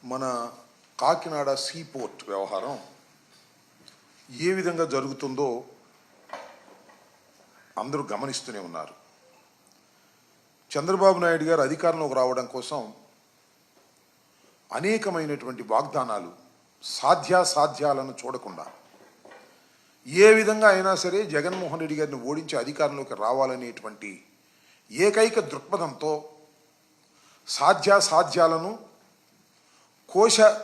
మన కాకినాడ సీపోర్ట్ వ్యవహారం ఏ విధంగా జరుగుతుందో అందరూ గమనిస్తూనే ఉన్నారు. చంద్రబాబు నాయుడు గారు అధికారంలోకి రావడం కోసం అనేకమైనటువంటి వాగ్దానాలు సాధ్యాసాధ్యాలను చూడకుండా ఏ విధంగా అయినా సరే జగన్మోహన్ రెడ్డి గారిని ఓడించి అధికారంలోకి రావాలనేటువంటి ఏకైక దృక్పథంతో సాధ్యాసాధ్యాలను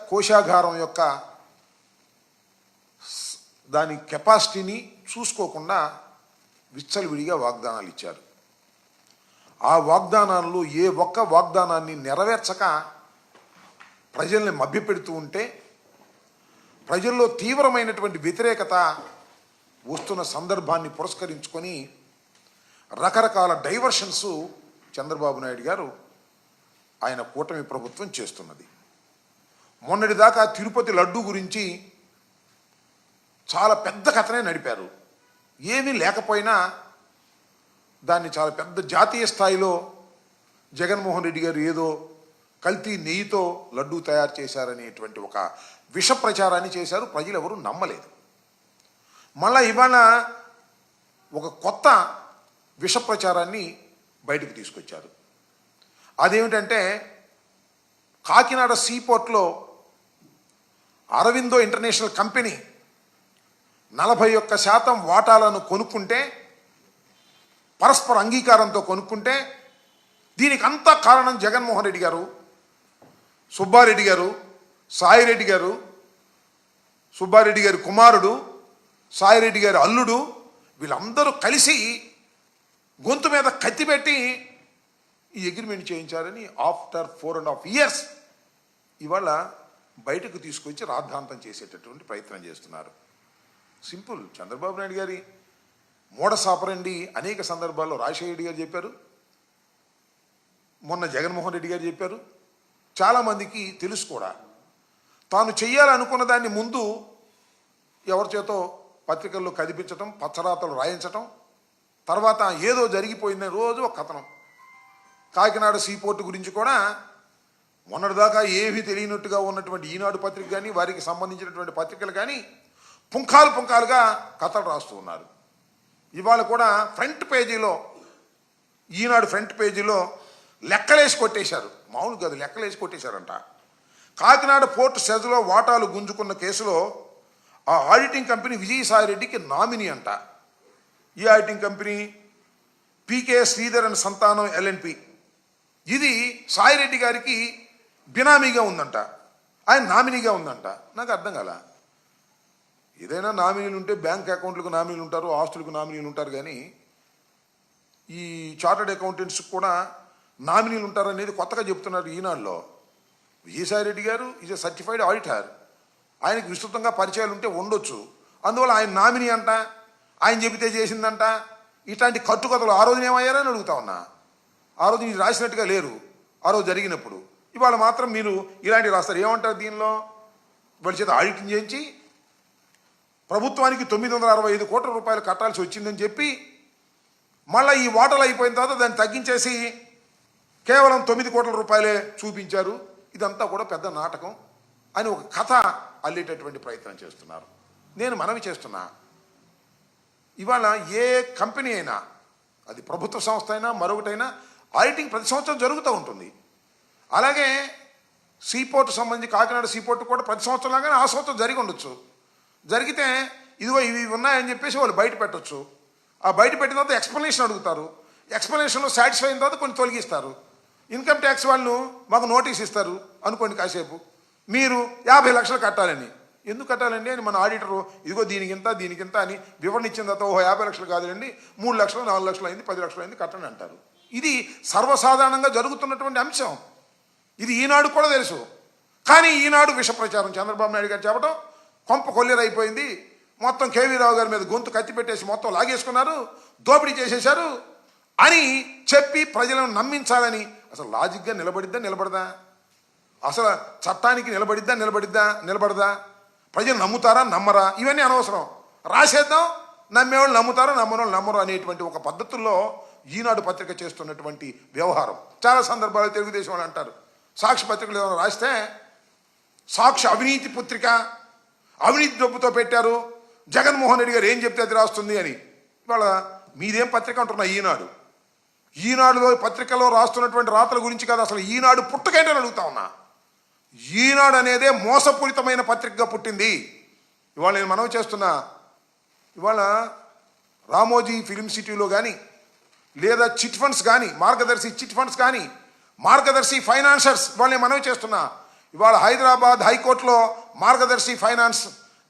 కోశాగారం యొక్క దాని కెపాసిటీని చూసుకోకుండా విచ్చలవిడిగా వాగ్దానాలు ఇచ్చారు. ఆ వాగ్దానాల్లో ఏ ఒక్క వాగ్దానాన్ని నెరవేర్చక ప్రజల్ని మభ్యపెడుతూ ఉంటే ప్రజల్లో తీవ్రమైనటువంటి వ్యతిరేకత వస్తున్న సందర్భాన్ని పురస్కరించుకొని రకరకాల డైవర్షన్స్ చంద్రబాబు నాయుడు గారు ఆయన కూటమి ప్రభుత్వం చేస్తున్నది. మొన్నటిదాకా తిరుపతి లడ్డు గురించి చాలా పెద్ద కథనే నడిపారు. ఏమీ లేకపోయినా దాన్ని చాలా పెద్ద జాతీయ స్థాయిలో జగన్మోహన్ రెడ్డి గారు ఏదో కల్తీ నెయ్యితో లడ్డూ తయారు చేశారనేటువంటి ఒక విష ప్రచారాన్ని చేశారు. ప్రజలు ఎవరు నమ్మలేదు. మళ్ళా ఇవాళ ఒక కొత్త విష ప్రచారాన్ని బయటకు తీసుకొచ్చారు. అదేమిటంటే కాకినాడ సీపోర్ట్లో అరవిందో ఇంటర్నేషనల్ కంపెనీ 41% వాటాలను కొనుక్కుంటే, పరస్పర అంగీకారంతో కొనుక్కుంటే దీనికి అంతా కారణం జగన్మోహన్ రెడ్డి గారు, సుబ్బారెడ్డి గారు, సాయిరెడ్డి గారు, సుబ్బారెడ్డి గారి కుమారుడు, సాయిరెడ్డి గారి అల్లుడు, వీళ్ళందరూ కలిసి గొంతు మీద కత్తి పెట్టి ఈ అగ్రిమెంట్ చేయించారని ఆఫ్టర్ 4.5 years ఇవాళ బయటకు తీసుకొచ్చి రాద్ధాంతం చేసేటటువంటి ప్రయత్నం చేస్తున్నారు. సింపుల్. చంద్రబాబు నాయుడు గారి మూఢసాపరండి అనేక సందర్భాల్లో రాజశేఖర రెడ్డి గారు చెప్పారు, మొన్న జగన్మోహన్ రెడ్డి గారు చెప్పారు. చాలామందికి తెలుసు కూడా. తాను చెయ్యాలనుకున్న దాన్ని ముందు ఎవరి చేతో పత్రికల్లో కదిపించటం, పచ్చరాతలు రాయించటం, తర్వాత ఏదో జరిగిపోయిందని రోజు ఒక కథనం. కాకినాడ సీపోర్టు గురించి కూడా మొన్నటిదాకా ఏమీ తెలియనట్టుగా ఉన్నటువంటి ఈనాడు పత్రిక కానీ వారికి సంబంధించినటువంటి పత్రికలు కానీ పుంఖాలుగా కథలు రాస్తూ ఉన్నారు. ఇవాళ కూడా ఫ్రంట్ పేజీలో, ఈనాడు ఫ్రంట్ పేజీలో లెక్కలేసి కొట్టేశారు. మామూలు కాదు, లెక్కలేసి కొట్టేశారంట. కాకినాడ పోర్టు సెజ్లో వాటాలు గుంజుకున్న కేసులో ఆ ఆడిటింగ్ కంపెనీ విజయసాయిరెడ్డికి నామినీ అంట. ఈ auditing company PK Sridhar and సంతానం LNP. ఇది సాయిరెడ్డి గారికి బినామీగా ఉందంట, ఆయన నామినీగా ఉందంట. నాకు అర్థం కాల. ఏదైనా నామినీలు ఉంటే బ్యాంక్ అకౌంట్లకు నామినీలు ఉంటారు, ఆస్తులకు నామినీలు ఉంటారు, కానీ ఈ చార్టర్డ్ అకౌంటెంట్స్కి కూడా నామినీలు ఉంటారనేది కొత్తగా చెప్తున్నారు ఈనాడులో. విజయసాయిరెడ్డి గారు ఈజ్ ఎ సర్టిఫైడ్ ఆడిటర్. ఆయనకి విస్తృతంగా పరిచయాలు ఉంటే ఉండొచ్చు. అందువల్ల ఆయన నామినీ అంట, ఆయన చెబితే చేసిందంట. ఇట్లాంటి కట్టుకథలు ఆ రోజున ఏమయ్యారని అడుగుతా ఉన్నా. ఆ రోజు మీరు రాసినట్టుగా లేరు ఆ రోజు జరిగినప్పుడు. ఇవాళ మాత్రం మీరు ఇలాంటివి రాస్తారు. ఏమంటారు దీనిలో? వాళ్ళ చేత ఆడిటింగ్ చేయించి ప్రభుత్వానికి 965 కోట్ల రూపాయలు కట్టాల్సి వచ్చిందని చెప్పి మళ్ళీ ఈ వాటాలు అయిపోయిన తర్వాత దాన్ని తగ్గించేసి కేవలం 9 కోట్ల రూపాయలే చూపించారు. ఇదంతా కూడా పెద్ద నాటకం అని ఒక కథ అల్లేటటువంటి ప్రయత్నం చేస్తున్నారు. నేను మనవి చేస్తున్నా, ఇవాళ ఏ కంపెనీ అయినా, అది ప్రభుత్వ సంస్థ అయినా మరొకటైనా, ఆడిటింగ్ ప్రతి సంవత్సరం జరుగుతూ ఉంటుంది. అలాగే సీపోర్టు సంబంధించి కాకినాడ సీపోర్టు కూడా ప్రతి సంవత్సరం లాగానే ఆ సంవత్సరం జరిగి ఉండొచ్చు. జరిగితే ఇదిగో ఇవి ఉన్నాయని చెప్పేసి వాళ్ళు బయట పెట్టచ్చు. ఆ బయట పెట్టిన తర్వాత ఎక్స్ప్లెనేషన్ అడుగుతారు. ఎక్స్ప్లెనేషన్లో సాటిస్ఫై అయిన తర్వాత కొన్ని తొలగిస్తారు. ఇన్కమ్ ట్యాక్స్ వాళ్ళు మాకు నోటీస్ ఇస్తారు అనుకోండి, కాసేపు మీరు 50 లక్షలు కట్టాలని. ఎందుకు కట్టాలండి అని మన ఆడిటరు ఇదిగో దీనికింత అని వివరణ ఇచ్చిన తర్వాత 50 లక్షలు కాదులండి, 3 లక్షలు 4 లక్షలు అయింది, 10 లక్షలు అయింది కట్టండి అంటారు. ఇది సర్వసాధారణంగా జరుగుతున్నటువంటి అంశం. ఇది ఈనాడు కూడా తెలుసు. కానీ ఈనాడు విష ప్రచారం చంద్రబాబు నాయుడు గారు చెప్పడం కొంప కొల్లేరైపోయింది. మొత్తం కేవీ రావు గారి మీద గొంతు కత్తి పెట్టేసి మొత్తం లాగేసుకున్నారు, దోపిడీ చేసేశారు అని చెప్పి ప్రజలను నమ్మించాలని. అసలు లాజిక్గా నిలబడదా? అసలు చట్టానికి నిలబడదా? ప్రజలు నమ్ముతారా నమ్మరా? ఇవన్నీ అనవసరం. రాసేద్దాం, నమ్మేవాళ్ళు నమ్ముతారు, నమ్మని నమ్మరు అనేటువంటి ఒక పద్ధతుల్లో ఈనాడు పత్రిక చేస్తున్నటువంటి వ్యవహారం. చాలా సందర్భాలు తెలుగుదేశం వాళ్ళు అంటారు, సాక్షి పత్రికలు ఏమైనా రాస్తే సాక్షి అవినీతి పత్రిక, అవినీతి డబ్బుతో పెట్టారు, జగన్మోహన్ రెడ్డి గారు ఏం చెప్తే అది రాస్తుంది అని. ఇవాళ మీదేం పత్రిక అంటున్నా? ఈనాడు. ఈనాడులో పత్రికలో రాస్తున్నటువంటి రాతల గురించి కాదు, అసలు ఈనాడు పుట్టకేంటని అడుగుతా ఉన్నా. ఈనాడు అనేదే మోసపూరితమైన పత్రికగా పుట్టింది. ఇవాళ నేను మనవి చేస్తున్నా, ఇవాళ రామోజీ ఫిలిం సిటీలో కానీ, లేదా చిట్ ఫండ్స్ కానీ, మార్గదర్శి చిట్ ఫండ్స్ కానీ, మార్గదర్శి ఫైనాన్సర్స్, ఇవాళ నేను మనవి చేస్తున్నా, ఇవాళ హైదరాబాద్ హైకోర్టులో మార్గదర్శి ఫైనాన్స్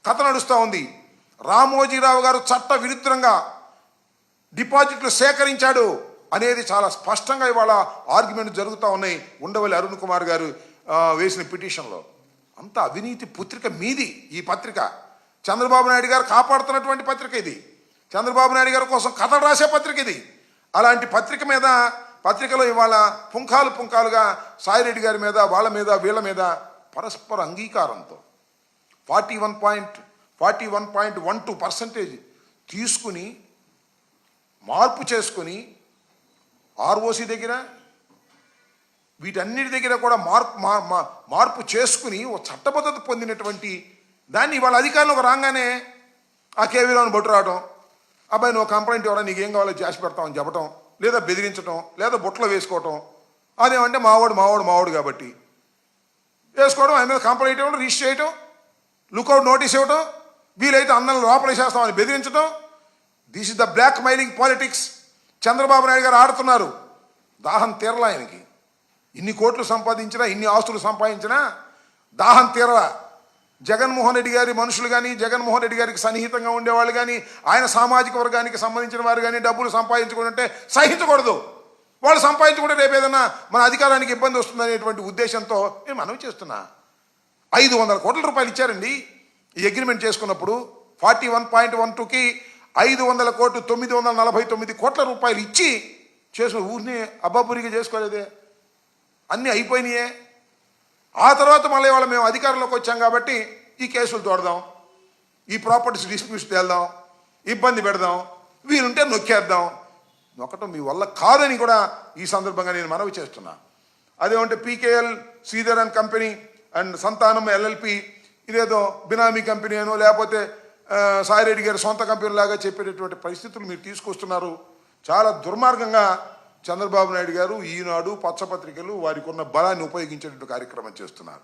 కథ నడుస్తూ ఉంది. రామోజీరావు గారు చట్ట విరుద్ధంగా డిపాజిట్లు సేకరించాడు అనేది చాలా స్పష్టంగా ఇవాళ ఆర్గ్యుమెంట్ జరుగుతూ ఉన్నాయి. ఉండవల్లి అరుణ్ కుమార్ గారు వేసిన పిటిషన్లో. అంత అవినీతి పత్రిక మీది ఈ పత్రిక. చంద్రబాబు నాయుడు గారు కాపాడుతున్నటువంటి పత్రిక ఇది. చంద్రబాబు నాయుడు గారి కోసం కథలు రాసే పత్రిక ఇది. అలాంటి పత్రిక మీద, పత్రికలో ఇవాళ పుంఖాలుగా సాయిరెడ్డి గారి మీద, వాళ్ళ మీద, వీళ్ళ మీద పరస్పర అంగీకారంతో 41.12% తీసుకుని మార్పు చేసుకుని ఆర్ఓసి దగ్గర వీటన్నిటి దగ్గర కూడా మార్పు చేసుకుని ఓ చట్టబద్ధత పొందినటువంటి దాన్ని ఇవాళ అధికారంలోకి రాగానే ఆ కేవీలోని బొట్టు రావడం, అబ్బాయి నువ్వు కంప్లైంట్ ఇవ్వడం, నీకేం కావాలో చేసి పెడతామని చెప్పడం, లేదా బెదిరించడం, లేదా బొట్లో వేసుకోవటం. అదేమంటే మావాడు కాబట్టి వేసుకోవడం, ఆయన మీద కంప్లైంట్ ఇవ్వడం, రిజిస్టర్ చేయటం, లుకౌట్ నోటీస్ ఇవ్వటం, వీలైతే అన్నలు లోపల చేస్తామని బెదిరించడం. This is the blackmailing politics Chandrababu Naidu garu ఆడుతున్నారు. దాహం తీరలా ఆయనకి. ఇన్ని కోట్లు సంపాదించినా, ఇన్ని ఆస్తులు సంపాదించినా దాహం తీరలా. జగన్మోహన్ రెడ్డి గారి మనుషులు కానీ, జగన్మోహన్ రెడ్డి గారికి సన్నిహితంగా ఉండేవాళ్ళు కానీ, ఆయన సామాజిక వర్గానికి సంబంధించిన వారు కానీ డబ్బులు సంపాదించుకుంటే సహించకూడదు. వాళ్ళు సంపాదించుకుంటే రేపు ఏదైనా మన అధికారానికి ఇబ్బంది వస్తుందనేటువంటి ఉద్దేశంతో నేను మనవి చేస్తున్నా. 500 కోట్ల రూపాయలు ఇచ్చారండి ఈ అగ్రిమెంట్ చేసుకున్నప్పుడు. 41.12కి 500 కోట్లు, 949 కోట్ల రూపాయలు ఇచ్చి చేసుకుని ఊరిని అబ్బాపురిగా చేసుకోలేదే, అన్నీ అయిపోయినాయే. ఆ తర్వాత మళ్ళీ వాళ్ళ మేము అధికారంలోకి వచ్చాం కాబట్టి ఈ కేసులు తోడదాం, ఈ ప్రాపర్టీస్ డిస్ప్యూట్స్ తేల్దాం, ఇబ్బంది పెడదాం, వీలుంటే నొక్కేద్దాం. నొక్కటం మీ వల్ల కాదని కూడా ఈ సందర్భంగా నేను మనవి చేస్తున్నా. అదేమంటే PKL Sridhar and company and సంతానం ఎల్ఎల్పి ఇదేదో బినామీ కంపెనీ అనో లేకపోతే సాయిరెడ్డి గారి సొంత కంపెనీ లాగా చెప్పేటటువంటి పరిస్థితులు మీరు తీసుకొస్తున్నారు. చాలా దుర్మార్గంగా చంద్రబాబు నాయుడు గారు ఈనాడు, పచ్చపత్రికలు వారికి ఉన్న బలాన్ని ఉపయోగించేటువంటి కార్యక్రమం చేస్తున్నారు.